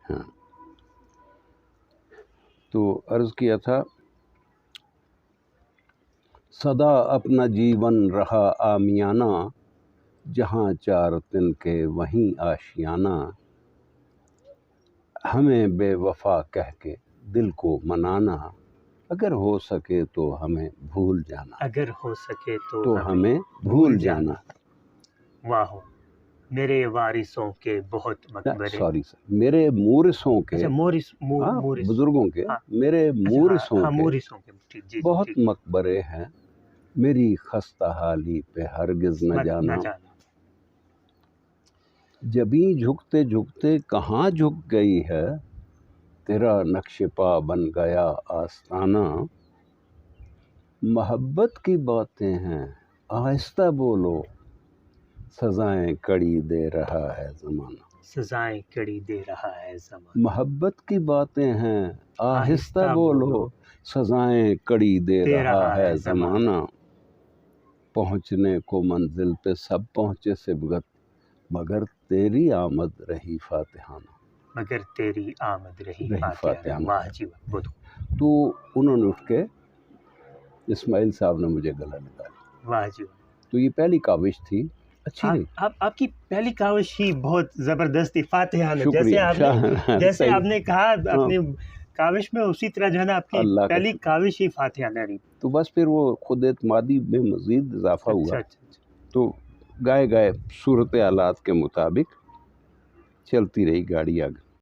ہاں تو عرض کیا تھا سدا اپنا جیون رہا آمیانہ، جہاں چار تن کے وہیں آشیانہ، ہمیں بے وفا کہہ کے دل کو منانا، اگر ہو سکے تو ہمیں بھول جانا، اگر ہو سکے تو ہمیں بھول جانا۔ واہ، میرے وارثوں کے بہت مقبرے، سوری سر، میرے مورثوں کے، اچھا مورث بزرگوں کے، ہاں، میرے مورثوں ہاں کے مورثوں کے، جی بہت مقبرے ہیں، میری خستہ حالی پہ ہرگز نہ جانا، جبیں جھکتے جھکتے کہاں جھک گئی ہے، تیرا نقش پا بن گیا آستانہ، محبت کی باتیں ہیں آہستہ بولو، سزائیں کڑی دے رہا ہے زمانہ، سزائیں کڑی دے رہا ہے زمانہ، محبت کی باتیں ہیں آہستہ بولو، سزائیں کڑی دے رہا ہے زمانہ، پہنچنے کو منزل پہ سب پہنچے سبقت، مگر تیری آمد رہی فاتحانہ، مگر تیری آمد رہی فاتحانہ۔ واہ جی واہ، تو انہوں نے اٹھ کے اسماعیل صاحب نے مجھے گلا لگایا۔ واہ جی واہ، تو یہ پہلی کاوش تھی، اچھی رہی۔ آپ کی پہلی کاوش ہی بہت زبردست تھی، فاتحانہ، شکریہ، جیسے آپ نے کہا اپنی کاوش میں، اسی طرح جو ہے نا آپ کی پہلی کاوش ہی فاتحانہ رہی۔ تو بس پھر وہ خود اعتمادی میں مزید اضافہ ہوا، تو گائے گائے صورت حالات کے مطابق چلتی رہی گاڑی آگے۔